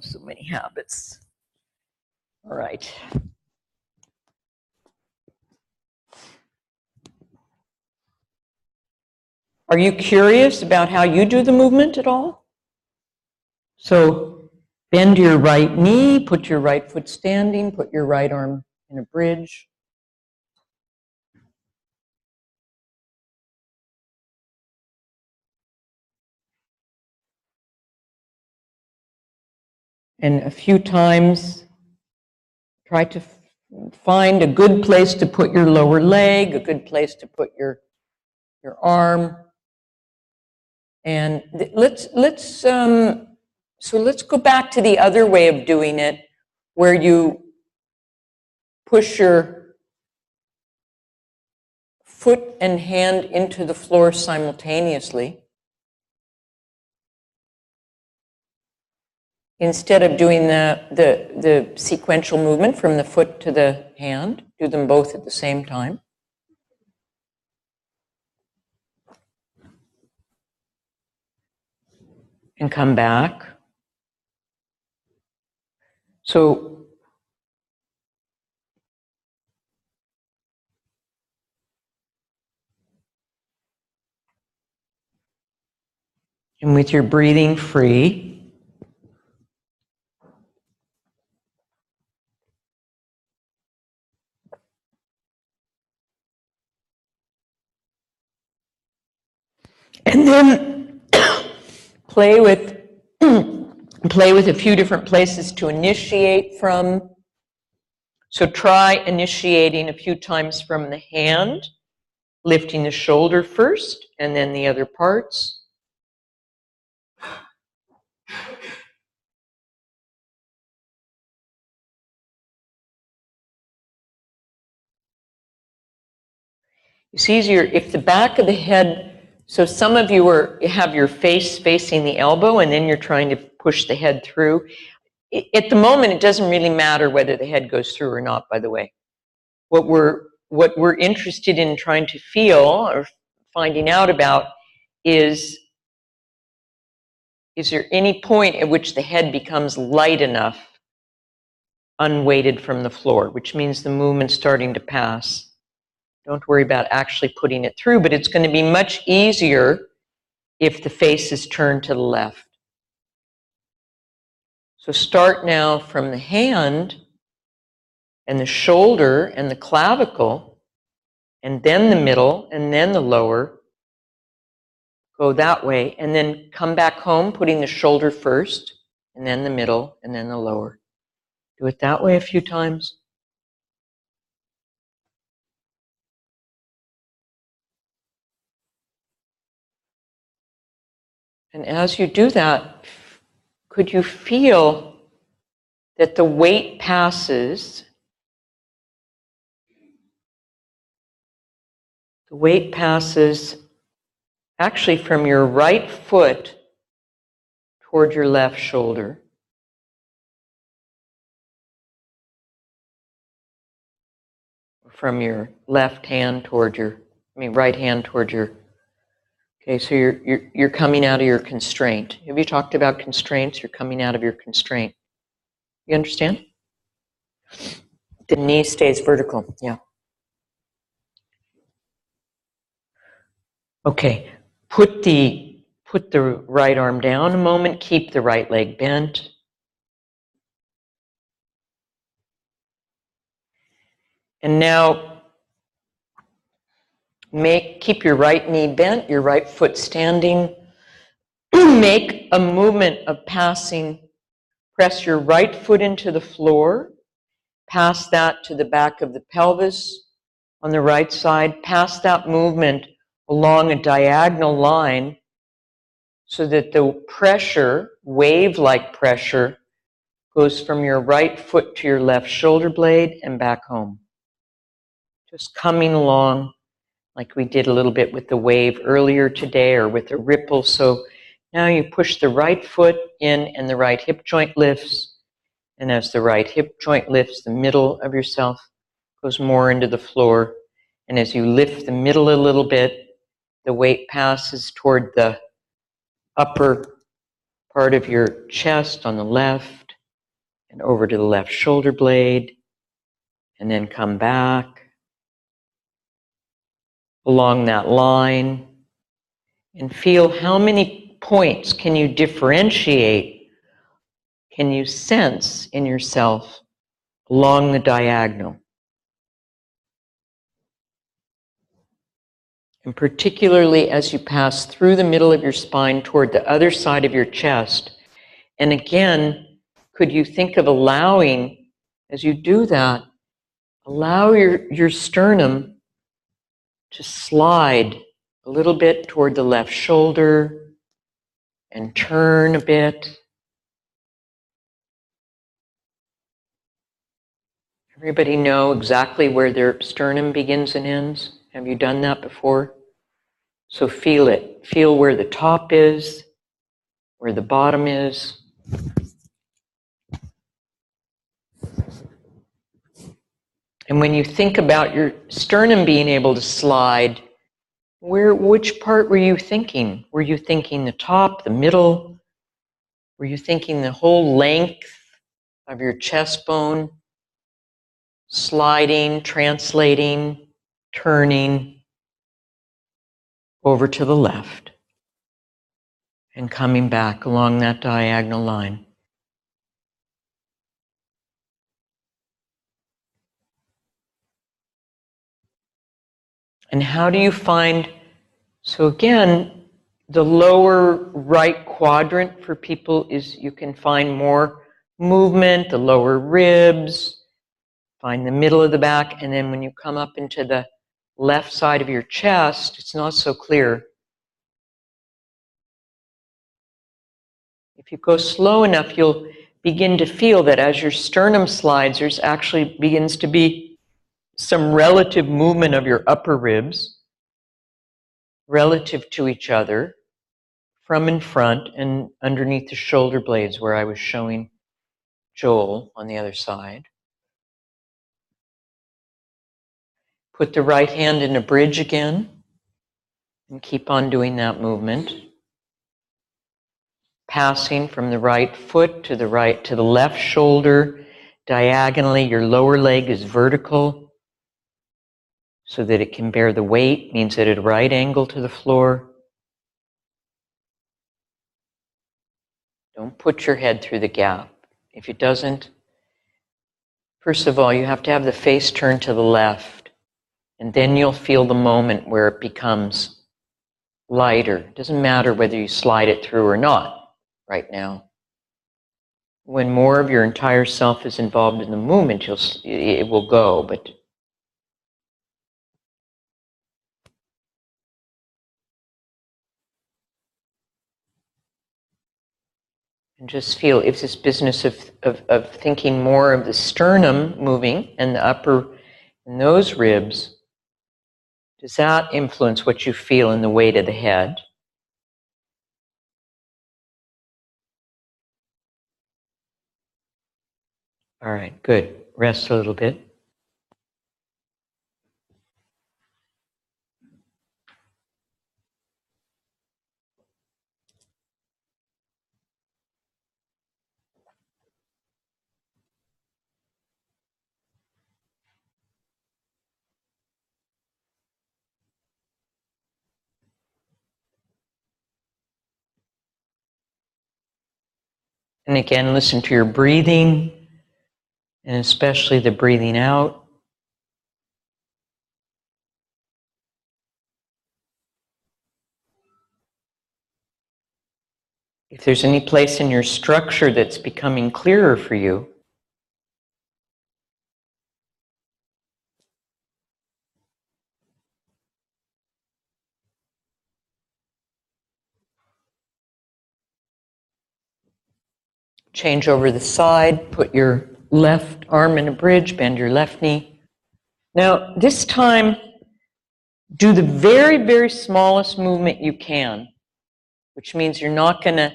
so many habits. All right. Are you curious about how you do the movement at all? So bend your right knee, put your right foot standing, put your right arm in a bridge. And a few times, try to find a good place to put your lower leg, a good place to put your arm. And let's go back to the other way of doing it, where you push your foot and hand into the floor simultaneously. Instead of doing the sequential movement from the foot to the hand, do them both at the same time. And come back. So and with your breathing free, and then play with a few different places to initiate from. So try initiating a few times from the hand, lifting the shoulder first, and then the other parts. It's easier if the back of the head, so some of you have your face facing the elbow and then you're trying to push the head through. At the moment, it doesn't really matter whether the head goes through or not, by the way. What we're interested in trying to feel or finding out about is there any point at which the head becomes light enough, unweighted from the floor, which means the movement's starting to pass. Don't worry about actually putting it through, but it's going to be much easier if the face is turned to the left. So start now from the hand and the shoulder and the clavicle, and then the middle, and then the lower. Go that way, and then come back home, putting the shoulder first, and then the middle, and then the lower. Do it that way a few times. And as you do that, could you feel that the weight passes? The weight passes actually from your right foot toward your left shoulder. From your left hand toward right hand toward your. Okay, so you're coming out of your constraint. Have you talked about constraints? You're coming out of your constraint. You understand? The knee stays vertical. Yeah. Okay. Put the right arm down a moment. Keep the right leg bent. And now keep your right knee bent, your right foot standing. Make a movement of passing. Press your right foot into the floor. Pass that to the back of the pelvis on the right side. Pass that movement along a diagonal line so that the pressure, wave-like pressure, goes from your right foot to your left shoulder blade and back home. Just coming along like we did a little bit with the wave earlier today, or with the ripple. So now you push the right foot in and the right hip joint lifts. And as the right hip joint lifts, the middle of yourself goes more into the floor. And as you lift the middle a little bit, the weight passes toward the upper part of your chest on the left. and over to the left shoulder blade, and then come back along that line, and feel how many points can you differentiate, can you sense in yourself along the diagonal. And particularly as you pass through the middle of your spine toward the other side of your chest. And again, could you think of allowing, as you do that, allow your sternum to slide a little bit toward the left shoulder and turn a bit. Everybody know exactly where their sternum begins and ends? Have you done that before? So feel it. Feel where the top is, where the bottom is. And when you think about your sternum being able to slide, which part were you thinking? Were you thinking the top, the middle? Were you thinking the whole length of your chest bone? Sliding, translating, turning over to the left and coming back along that diagonal line. And how do you find, so again, the lower right quadrant for people is you can find more movement, the lower ribs, find the middle of the back, and then when you come up into the left side of your chest, it's not so clear. If you go slow enough, you'll begin to feel that as your sternum slides, there's actually begins to be some relative movement of your upper ribs relative to each other from in front and underneath the shoulder blades where I was showing Joel on the other side. Put the right hand in a bridge again and keep on doing that movement. Passing from the right foot to the left shoulder diagonally. Your lower leg is vertical so that it can bear the weight, means at a right angle to the floor. Don't put your head through the gap. If it doesn't, first of all, you have to have the face turned to the left, and then you'll feel the moment where it becomes lighter. It doesn't matter whether you slide it through or not right now. When more of your entire self is involved in the movement, it will go, but and just feel if this business of thinking more of the sternum moving and the upper and those ribs, does that influence what you feel in the weight of the head? All right, good. Rest a little bit. And again, listen to your breathing, and especially the breathing out. If there's any place in your structure that's becoming clearer for you, change over the side, put your left arm in a bridge, bend your left knee. Now, this time, do the very, very smallest movement you can, which means you're not going to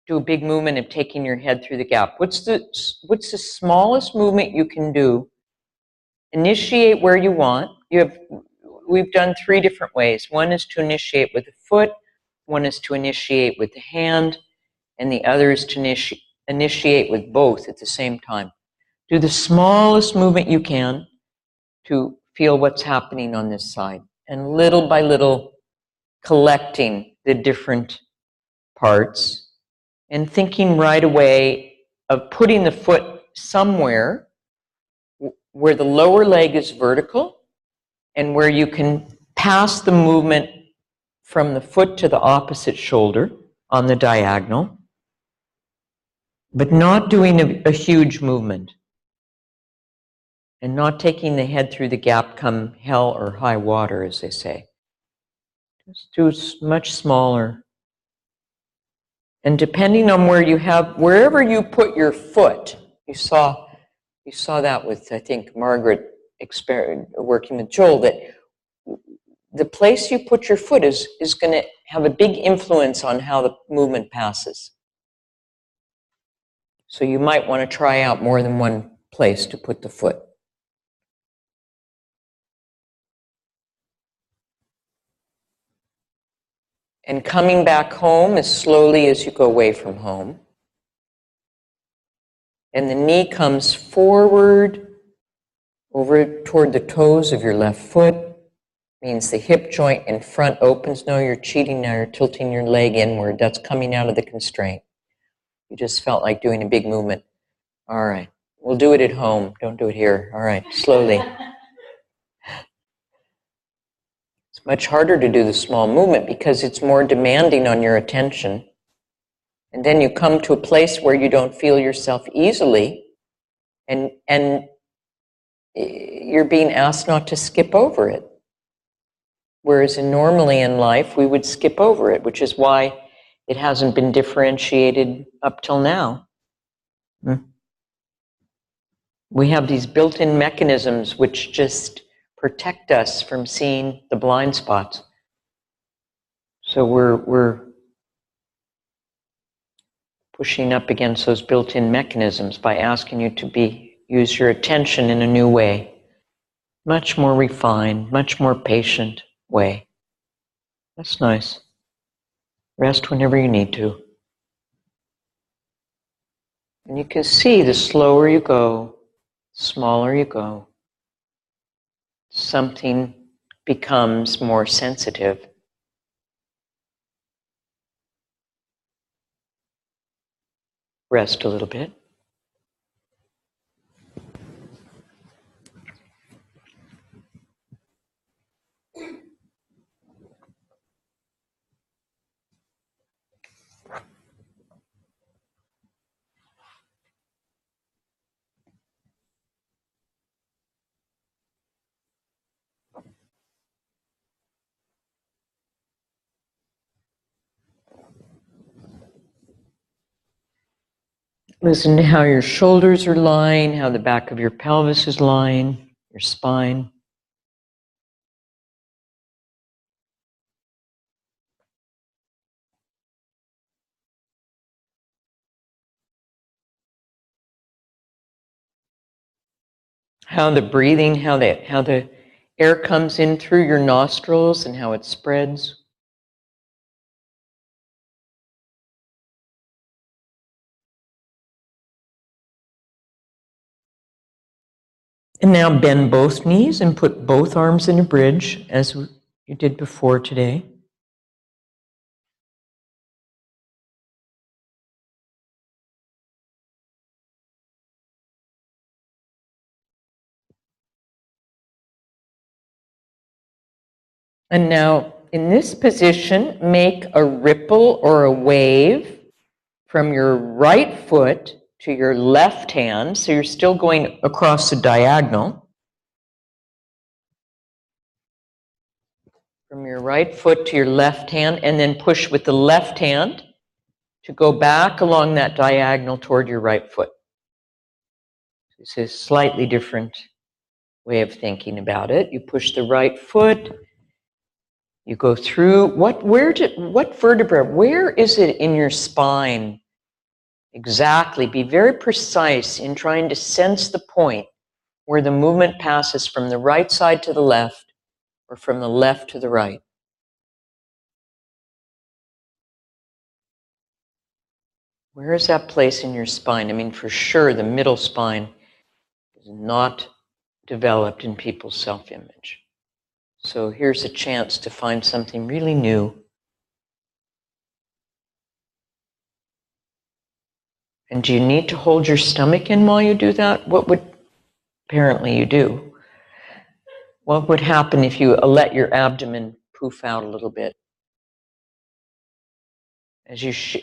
do a big movement of taking your head through the gap. What's the smallest movement you can do? Initiate where you want. We've done 3 different ways. One is to initiate with the foot, one is to initiate with the hand, and the other is to initiate with both at the same time. Do the smallest movement you can to feel what's happening on this side, and little by little collecting the different parts and thinking right away of putting the foot somewhere where the lower leg is vertical and where you can pass the movement from the foot to the opposite shoulder on the diagonal, but not doing a huge movement and not taking the head through the gap come hell or high water, as they say. Just do much smaller. And depending on where you have, wherever you put your foot, you saw that with, I think, Margaret working with Joel, that the place you put your foot is going to have a big influence on how the movement passes. So you might want to try out more than one place to put the foot. And coming back home as slowly as you go away from home. And the knee comes forward over toward the toes of your left foot. Means the hip joint in front opens. No, you're cheating now. You're tilting your leg inward. That's coming out of the constraint. You just felt like doing a big movement. All right. We'll do it at home. Don't do it here. All right. Slowly. It's much harder to do the small movement because it's more demanding on your attention. And then you come to a place where you don't feel yourself easily, and you're being asked not to skip over it. Whereas normally in life, we would skip over it, which is why it hasn't been differentiated up till now. We have these built-in mechanisms which just protect us from seeing the blind spots. So we're pushing up against those built-in mechanisms by asking you to use your attention in a new way, much more refined, much more patient way. That's nice. Rest whenever you need to. And you can see the slower you go, the smaller you go, something becomes more sensitive. Rest a little bit. Listen to how your shoulders are lying, how the back of your pelvis is lying, your spine. How the breathing, how the air comes in through your nostrils and how it spreads. And now bend both knees and put both arms in a bridge as you did before today. And now in this position, make a ripple or a wave from your right foot to your left hand. So you're still going across the diagonal. From your right foot to your left hand, and then push with the left hand to go back along that diagonal toward your right foot. This is a slightly different way of thinking about it. You push the right foot, you go through, what vertebra, where is it in your spine? Exactly, be very precise in trying to sense the point where the movement passes from the right side to the left or from the left to the right. Where is that place in your spine? I mean, for sure, the middle spine is not developed in people's self-image. So here's a chance to find something really new. And do you need to hold your stomach in while you do that? Apparently you do. What would happen if you let your abdomen poof out a little bit?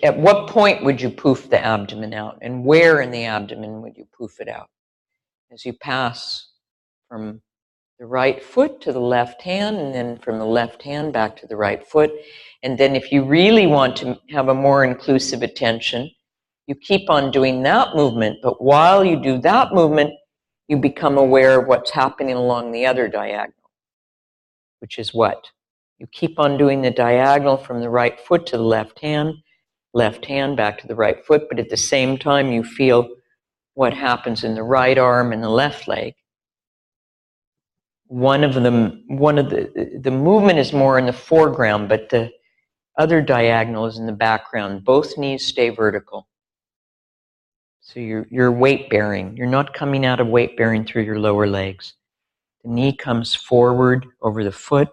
At what point would you poof the abdomen out? And where in the abdomen would you poof it out? As you pass from the right foot to the left hand, and then from the left hand back to the right foot. And then if you really want to have a more inclusive attention, you keep on doing that movement, but while you do that movement, you become aware of what's happening along the other diagonal, which is what? You keep on doing the diagonal from the right foot to the left hand back to the right foot, but at the same time you feel what happens in the right arm and the left leg. The movement is more in the foreground, but the other diagonal is in the background. Both knees stay vertical. So you're weight bearing. You're not coming out of weight bearing through your lower legs. The knee comes forward over the foot.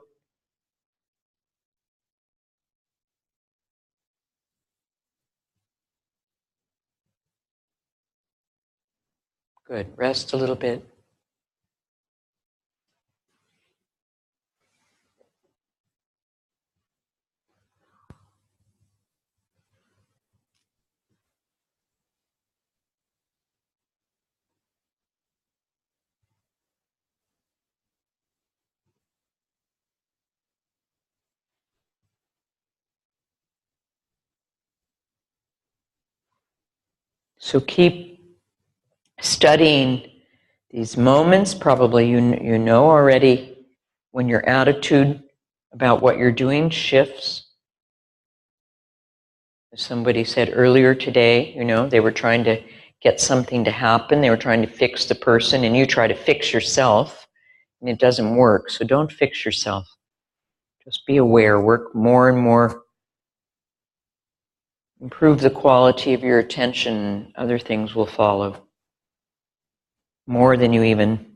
Good. Rest a little bit. So keep studying these moments. Probably you know already when your attitude about what you're doing shifts. As somebody said earlier today, they were trying to get something to happen. They were trying to fix the person, and you try to fix yourself, and it doesn't work. So don't fix yourself. Just be aware. Work more and more. Improve the quality of your attention. Other things will follow. More than you even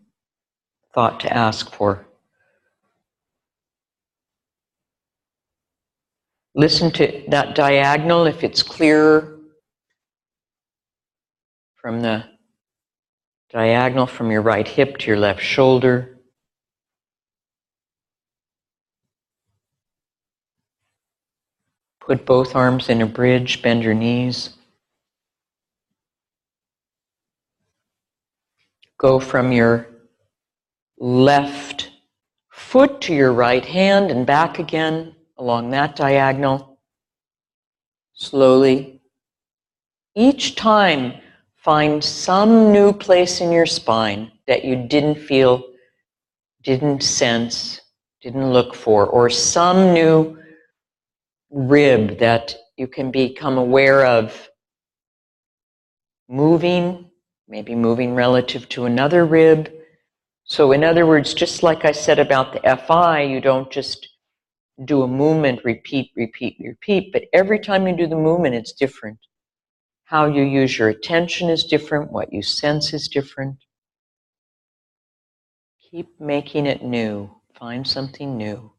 thought to ask for. Listen to that diagonal if it's clearer from the diagonal from your right hip to your left shoulder. Put both arms in a bridge, bend your knees. Go from your left foot to your right hand and back again along that diagonal. Slowly. Each time, find some new place in your spine that you didn't feel, didn't sense, didn't look for, or some new rib that you can become aware of moving, maybe moving relative to another rib. So in other words, just like I said about the FI, you don't just do a movement, repeat, but every time you do the movement, it's different. How you use your attention is different, what you sense is different. Keep making it new. Find something new.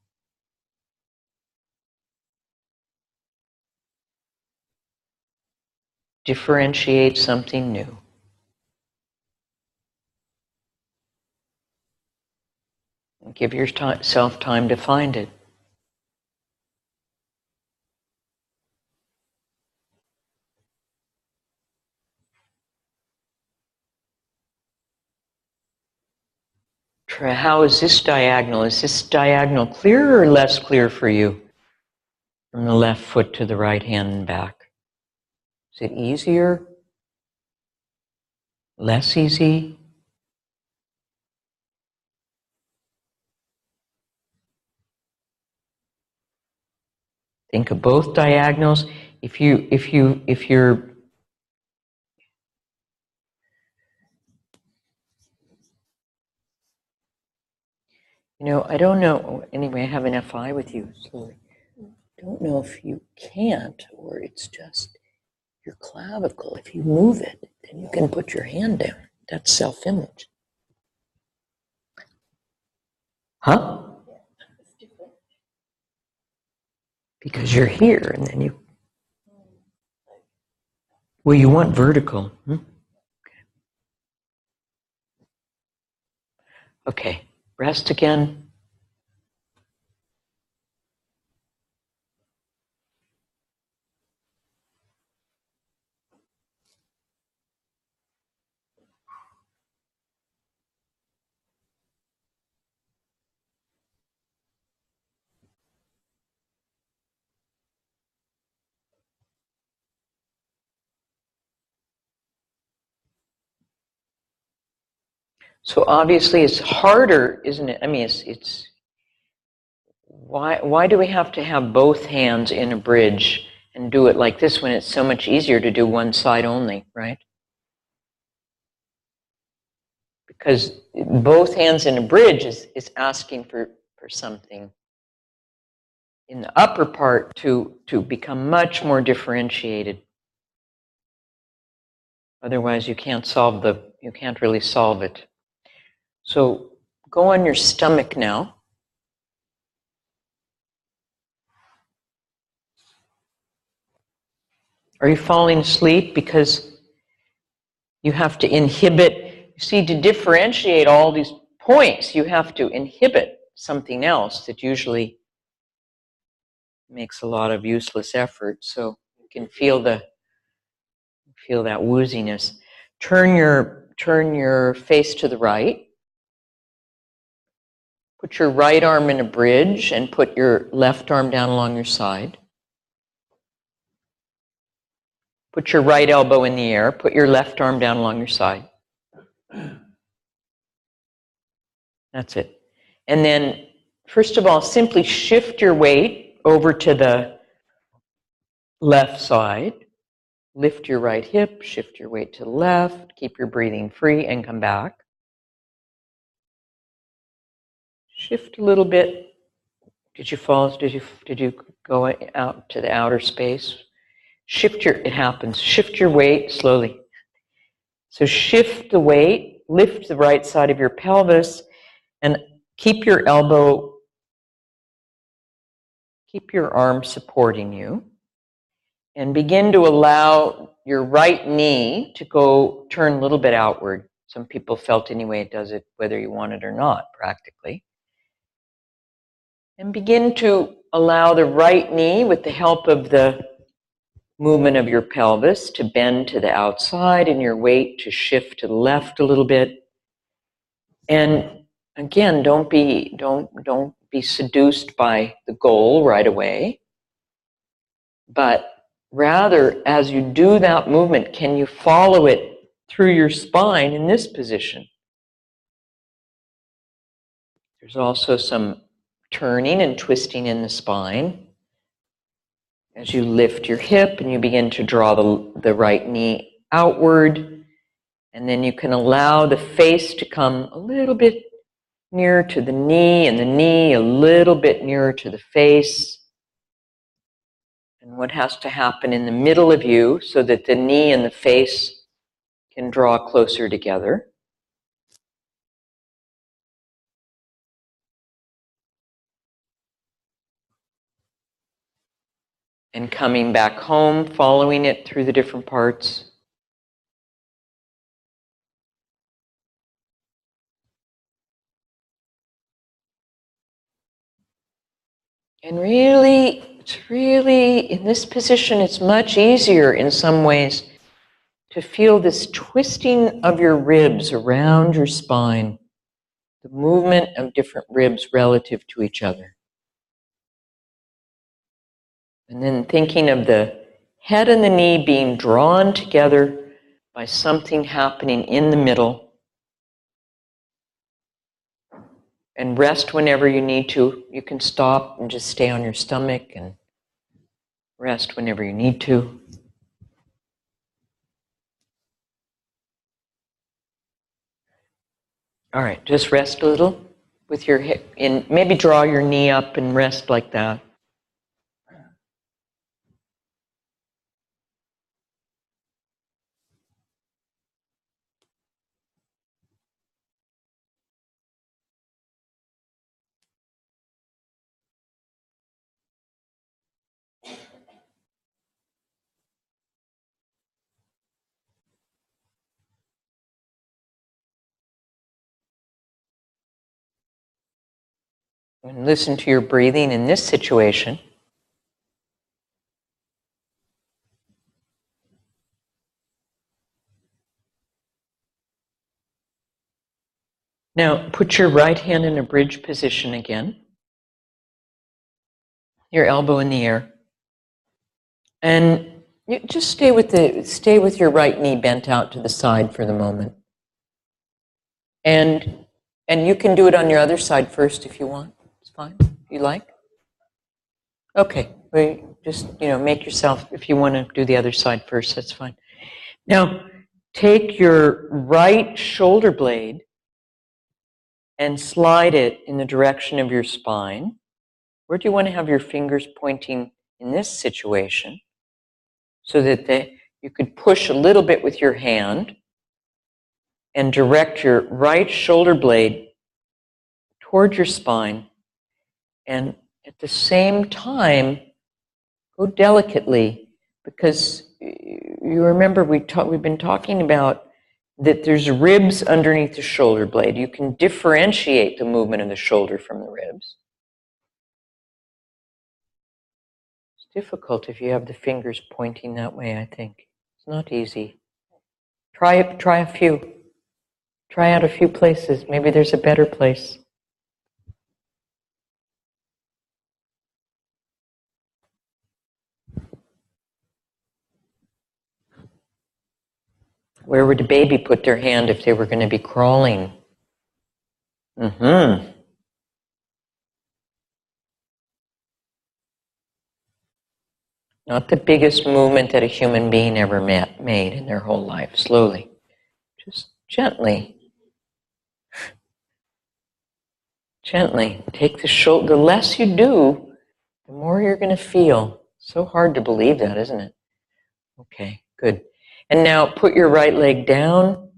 Differentiate something new. And give yourself time to find it. How is this diagonal? Is this diagonal clearer or less clear for you? From the left foot to the right hand and back. Is it easier? Less easy? Think of both diagonals. If you're I don't know. Anyway, I have an FI with you, so I don't know if you can't or it's just your clavicle. If you move it, then you can put your hand down. That's self-image. Huh? Because you're here, and then you... Well, you want vertical. Okay, rest again. So obviously it's harder, isn't it? I mean, it's why do we have to have both hands in a bridge and do it like this when it's so much easier to do one side only, right? Because both hands in a bridge is asking for something in the upper part to become much more differentiated. Otherwise you can't really solve it. So go on your stomach now. Are you falling asleep because you have to inhibit? You see, to differentiate all these points, you have to inhibit something else that usually makes a lot of useless effort. So you can feel that wooziness. Turn your face to the right. Put your right arm in a bridge and put your left arm down along your side. Put your right elbow in the air. Put your left arm down along your side. That's it. And then, first of all, simply shift your weight over to the left side. Lift your right hip, shift your weight to the left, keep your breathing free, and come back. Shift a little bit. Did you fall? Did you go out to the outer space? It happens. Shift your weight slowly. So shift the weight, lift the right side of your pelvis, and keep your arm supporting you. And begin to allow your right knee to turn a little bit outward. Some people felt anyway it does it whether you want it or not, practically. And begin to allow the right knee, with the help of the movement of your pelvis, to bend to the outside and your weight to shift to the left a little bit. And again, don't be seduced by the goal right away, but rather, as you do that movement, can you follow it through your spine in this position? There's also some turning and twisting in the spine as you lift your hip and you begin to draw the right knee outward. And then you can allow the face to come a little bit nearer to the knee, and the knee a little bit nearer to the face. And what has to happen in the middle of you so that the knee and the face can draw closer together. And coming back home, following it through the different parts. And really, in this position, it's much easier in some ways to feel this twisting of your ribs around your spine, the movement of different ribs relative to each other. And then thinking of the head and the knee being drawn together by something happening in the middle. And rest whenever you need to. You can stop and just stay on your stomach and rest whenever you need to. All right, just rest a little with your hip, and maybe draw your knee up and rest like that. And listen to your breathing in this situation. Now, put your right hand in a bridge position again. Your elbow in the air. And you just stay with your right knee bent out to the side for the moment. And you can do it on your other side first if you want. It's fine. If you like. Okay. Just, make yourself, if you want to do the other side first, that's fine. Now, take your right shoulder blade and slide it in the direction of your spine. Where do you want to have your fingers pointing in this situation? So that you could push a little bit with your hand and direct your right shoulder blade toward your spine. And at the same time, go delicately, because you remember we've been talking about that there's ribs underneath the shoulder blade. You can differentiate the movement of the shoulder from the ribs. It's difficult if you have the fingers pointing that way, I think. It's not easy. Try a few. Try out a few places. Maybe there's a better place. Where would a baby put their hand if they were going to be crawling? Mm-hmm. Not the biggest movement that a human being ever made in their whole life. Slowly. Just gently. Gently. Take the shoulder. The less you do, the more you're going to feel. So hard to believe that, isn't it? Okay, good. And now put your right leg down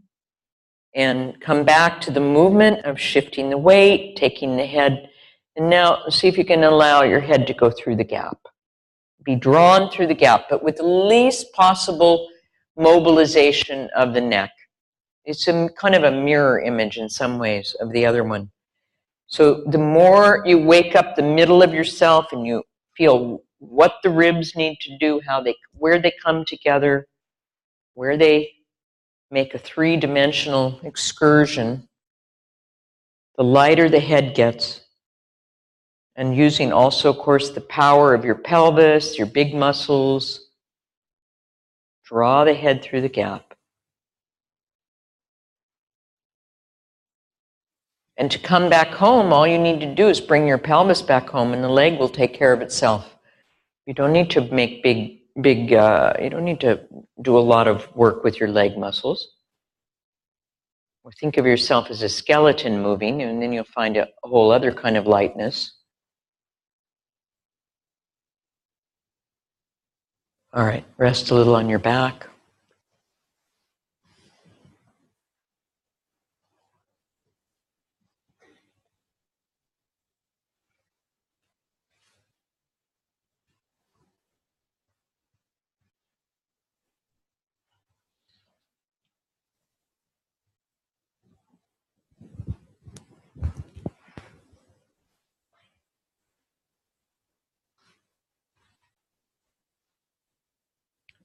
and come back to the movement of shifting the weight, taking the head. And now see if you can allow your head to go through the gap. Be drawn through the gap, but with the least possible mobilization of the neck. It's kind of a mirror image in some ways of the other one. So the more you wake up the middle of yourself and you feel what the ribs need to do, where they come together, where they make a three-dimensional excursion, the lighter the head gets. And using also, of course, the power of your pelvis, your big muscles. Draw the head through the gap. And to come back home, all you need to do is bring your pelvis back home and the leg will take care of itself. You don't need to make you don't need to do a lot of work with your leg muscles. Or think of yourself as a skeleton moving, and then you'll find a whole other kind of lightness. All right, rest a little on your back.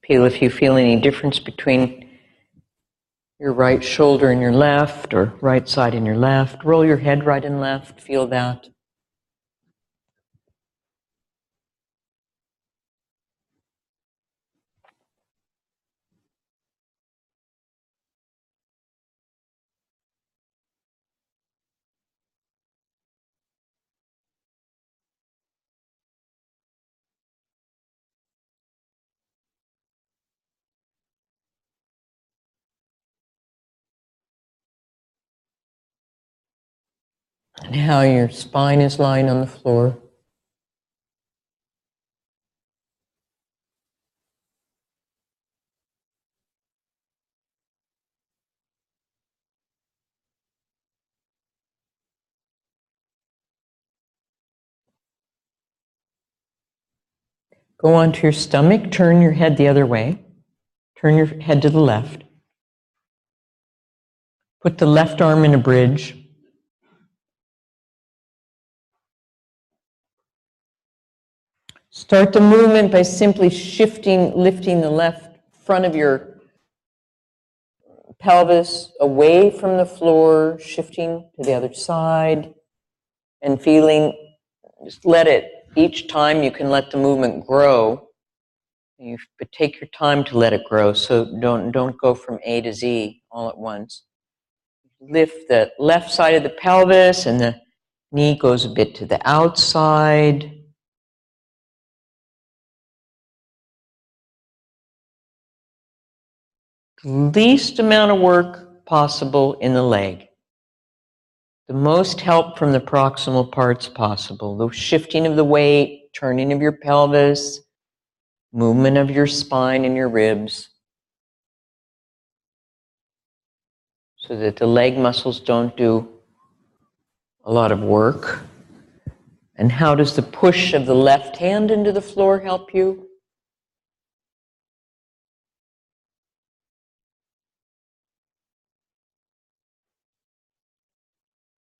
Feel if you feel any difference between your right shoulder and your left, or right side and your left. Roll your head right and left. Feel that. And how your spine is lying on the floor. Go onto your stomach, turn your head the other way. Turn your head to the left. Put the left arm in a bridge. Start the movement by simply lifting the left front of your pelvis away from the floor, shifting to the other side, and feeling, just let it, each time you can let the movement grow. But take your time to let it grow, so don't go from A to Z all at once. Lift the left side of the pelvis, and the knee goes a bit to the outside. Least amount of work possible in the leg. The most help from the proximal parts possible. The shifting of the weight, turning of your pelvis, movement of your spine and your ribs, so that the leg muscles don't do a lot of work. And how does the push of the left hand into the floor help you?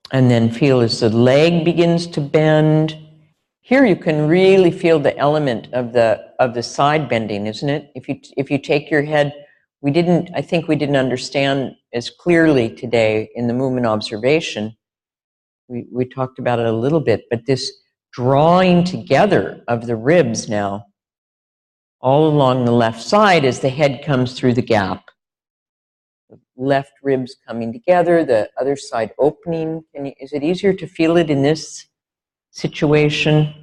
And then feel as the leg begins to bend. Here you can really feel the element of the side bending, isn't it? If you take your head, I think we didn't understand as clearly today in the movement observation. We talked about it a little bit, but this drawing together of the ribs now, all along the left side as the head comes through the gap. Left ribs coming together, the other side opening. Is it easier to feel it in this situation?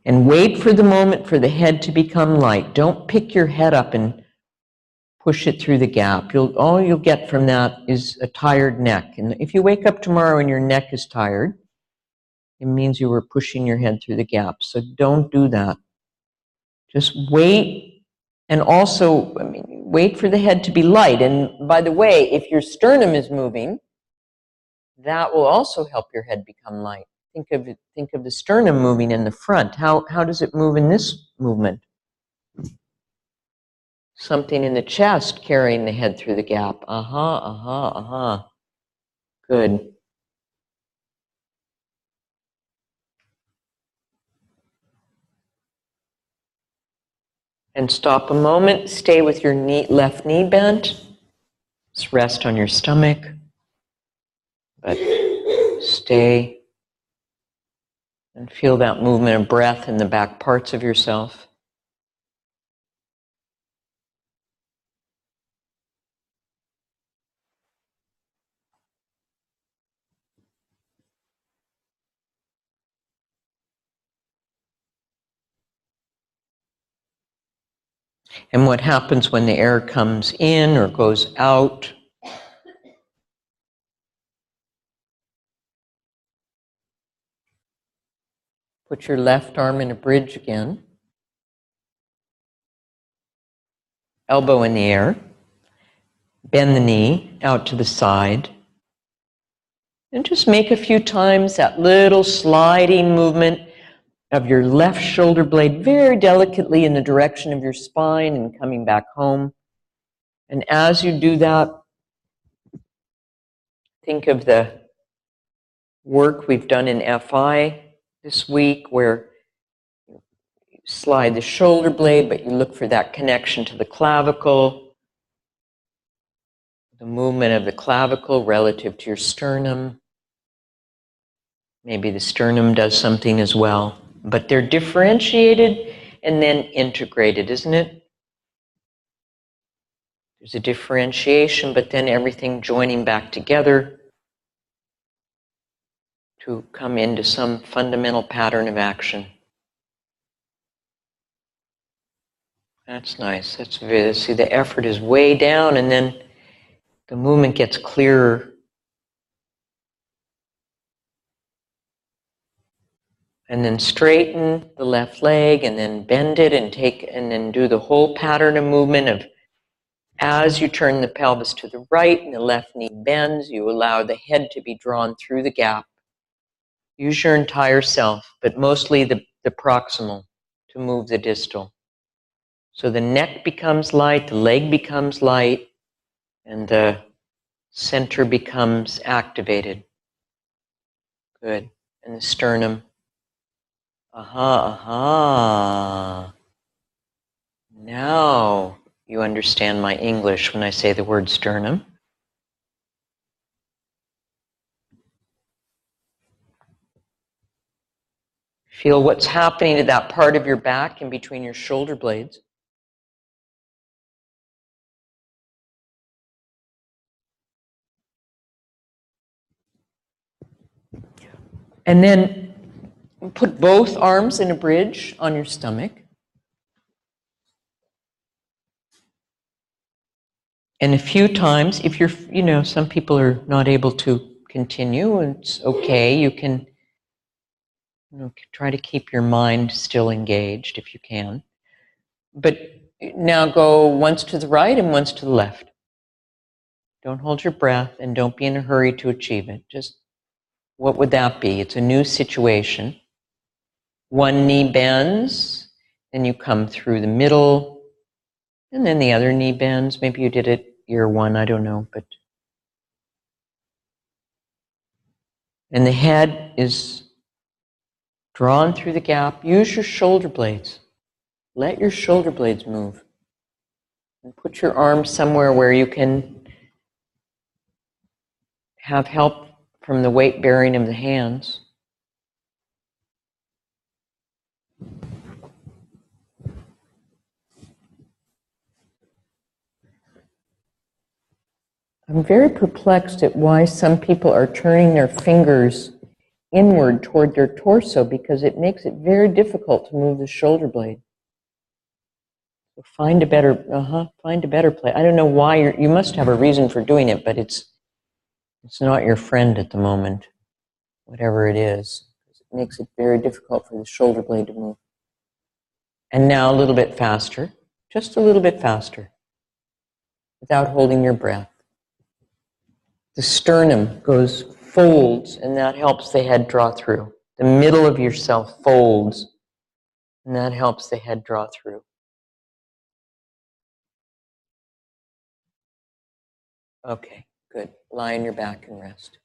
And wait for the moment for the head to become light. Don't pick your head up and push it through the gap. All you'll get from that is a tired neck. And if you wake up tomorrow and your neck is tired, it means you were pushing your head through the gap. So don't do that. Just wait, and also, wait for the head to be light. And by the way, if your sternum is moving, that will also help your head become light. Think of the sternum moving in the front. How does it move in this movement? Something in the chest carrying the head through the gap. Good. And stop a moment. Stay with your left knee bent. Just rest on your stomach. But stay and feel that movement of breath in the back parts of yourself. And what happens when the air comes in or goes out? Put your left arm in a bridge again. Elbow in the air. Bend the knee out to the side. And just make a few times that little sliding movement of your left shoulder blade very delicately in the direction of your spine and coming back home. And as you do that, think of the work we've done in FI this week, where you slide the shoulder blade, but you look for that connection to the clavicle, the movement of the clavicle relative to your sternum. Maybe the sternum does something as well, but they're differentiated and then integrated, isn't it? There's a differentiation, but then everything joining back together to come into some fundamental pattern of action. That's nice. See, the effort is way down, and then the movement gets clearer. And then straighten the left leg, and then bend it, and then do the whole pattern of movement of, as you turn the pelvis to the right and the left knee bends, you allow the head to be drawn through the gap. Use your entire self, but mostly the proximal to move the distal. So the neck becomes light, the leg becomes light, and the center becomes activated. Good. And the sternum. Aha, aha. Now you understand my English when I say the word sternum. Feel what's happening to that part of your back in between your shoulder blades. And then put both arms in a bridge on your stomach. And a few times, if you're, some people are not able to continue, it's okay. You can try to keep your mind still engaged if you can. But now go once to the right and once to the left. Don't hold your breath and don't be in a hurry to achieve it. Just what would that be? It's a new situation. One knee bends, then you come through the middle, and then the other knee bends. Maybe you did it year one, I don't know. And the head is drawn through the gap. Use your shoulder blades. Let your shoulder blades move. And put your arms somewhere where you can have help from the weight bearing of the hands. I'm very perplexed at why some people are turning their fingers inward toward their torso, because it makes it very difficult to move the shoulder blade. So find a better place. I don't know why you must have a reason for doing it, but it's not your friend at the moment, whatever it is. It makes it very difficult for the shoulder blade to move. And now a little bit faster, just a little bit faster, without holding your breath. The sternum folds, and that helps the head draw through. The middle of yourself folds, and that helps the head draw through. Okay, good. Lie on your back and rest.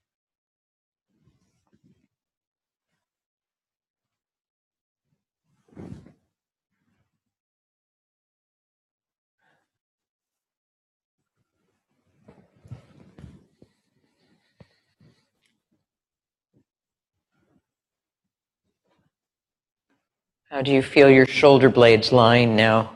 How do you feel your shoulder blades lying now?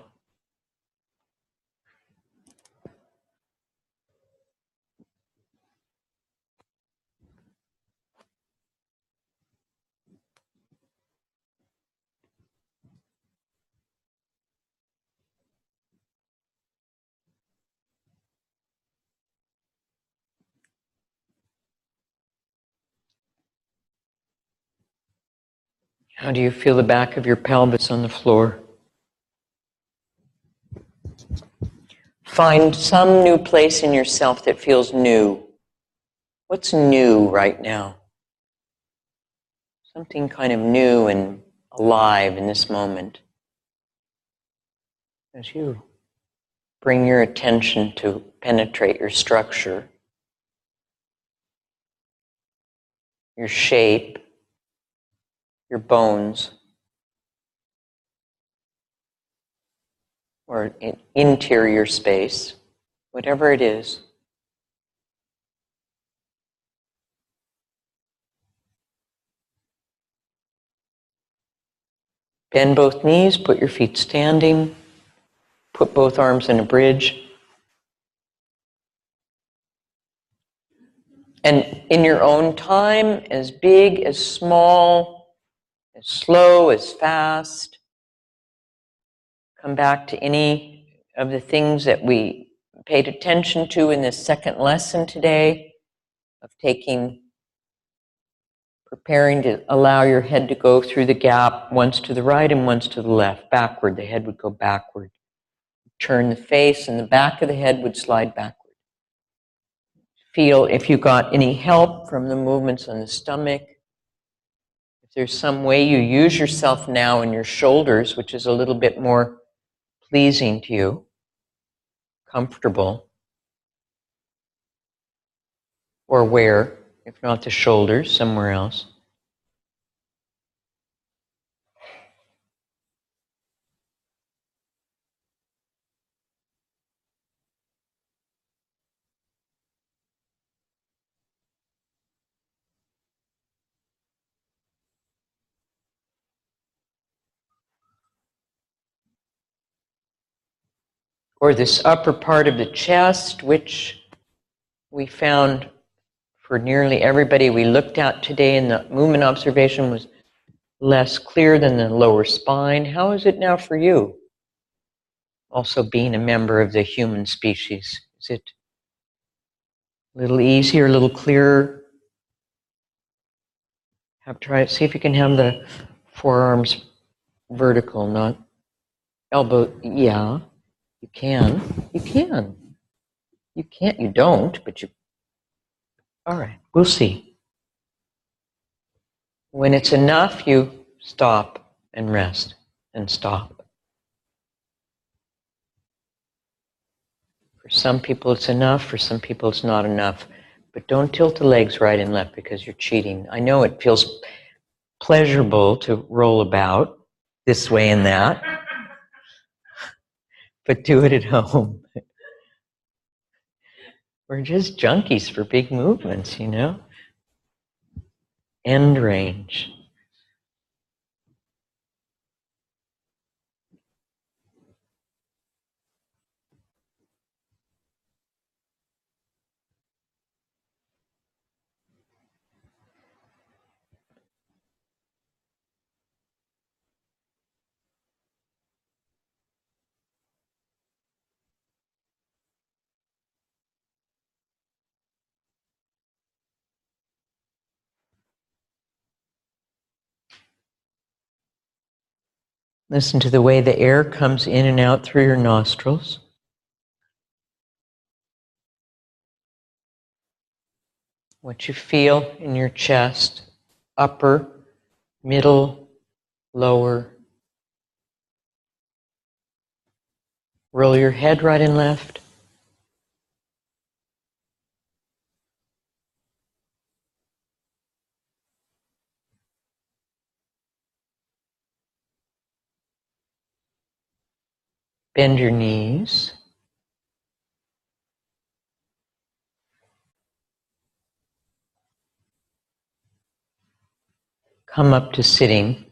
How do you feel the back of your pelvis on the floor? Find some new place in yourself that feels new. What's new right now? Something kind of new and alive in this moment. As you bring your attention to penetrate your structure, your shape, your bones, or interior space, whatever it is. Bend both knees, put your feet standing, put both arms in a bridge. And in your own time, as big, as small, as slow, as fast, come back to any of the things that we paid attention to in this second lesson today, of preparing to allow your head to go through the gap, once to the right and once to the left, backward. The head would go backward. Turn the face and the back of the head would slide backward. Feel if you got any help from the movements on the stomach. If there's some way you use yourself now in your shoulders, which is a little bit more pleasing to you, comfortable, or where, if not the shoulders, somewhere else. or this upper part of the chest, which we found for nearly everybody we looked at today in the movement observation was less clear than the lower spine. How is it now for you? Also being a member of the human species. Is it a little easier, a little clearer? Try it. See if you can have the forearms vertical, not elbow. Yeah, you can. You can. You can't. You don't, but you. All right, we'll see. When it's enough, you stop and rest and stop. For some people it's enough, for some people it's not enough. But don't tilt the legs right and left because you're cheating. I know it feels pleasurable to roll about this way and that, but do it at home. We're just junkies for big movements, you know? End range. Listen to the way the air comes in and out through your nostrils. What you feel in your chest, upper, middle, lower. Roll your head right and left. Bend your knees. Come up to sitting.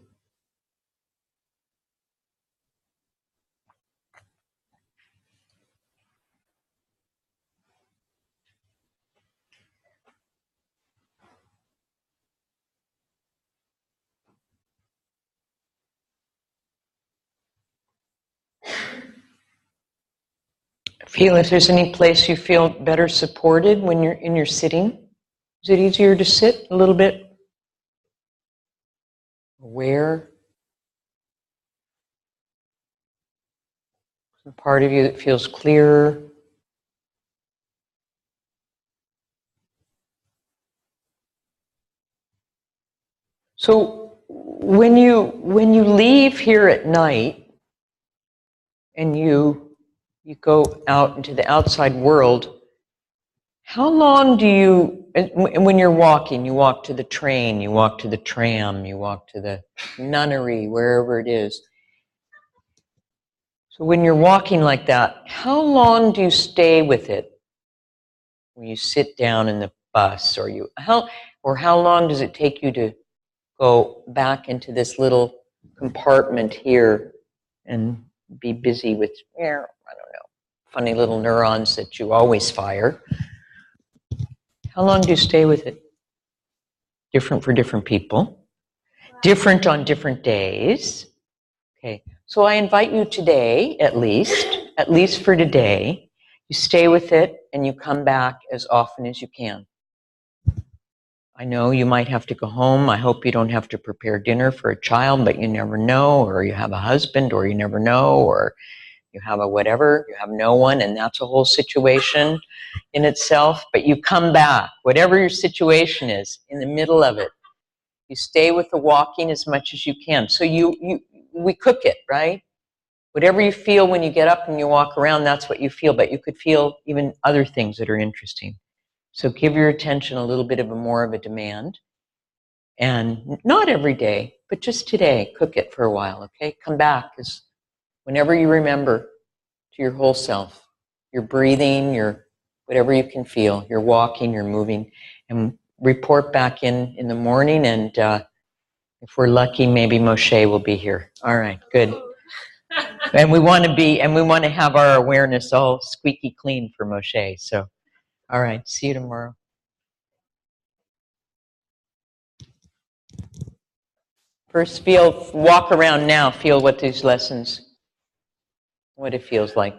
Feel if there's any place you feel better supported when you're in your sitting. Is it easier to sit a little bit? Aware? Some part of you that feels clearer? So when you leave here at night and you go out into the outside world, how long do you, and when you're walking, you walk to the train, you walk to the tram, you walk to the nunnery, wherever it is. So when you're walking like that, how long do you stay with it? When you sit down in the bus, or how long does it take you to go back into this little compartment here and be busy with, I don't know, funny little neurons that you always fire? How long do you stay with it? Different for different people. Different on different days. Okay, so I invite you today, at least for today, you stay with it and you come back as often as you can. I know you might have to go home. I hope you don't have to prepare dinner for a child, but you never know, or you have a husband, or you never know, or you have a whatever, you have no one, and that's a whole situation in itself. But you come back, whatever your situation is, in the middle of it. You stay with the walking as much as you can. So we cook it, right? Whatever you feel when you get up and you walk around, that's what you feel, but you could feel even other things that are interesting. So give your attention a little bit of more of a demand. And not every day, but just today, cook it for a while, okay? Come back as whenever you remember to your whole self. Your breathing, your whatever you can feel. You're walking, you're moving. And report back in the morning, and if we're lucky, maybe Moshe will be here. All right, good. And we want to have our awareness all squeaky clean for Moshe. So, all right, see you tomorrow. First, walk around now, feel what these lessons, what it feels like.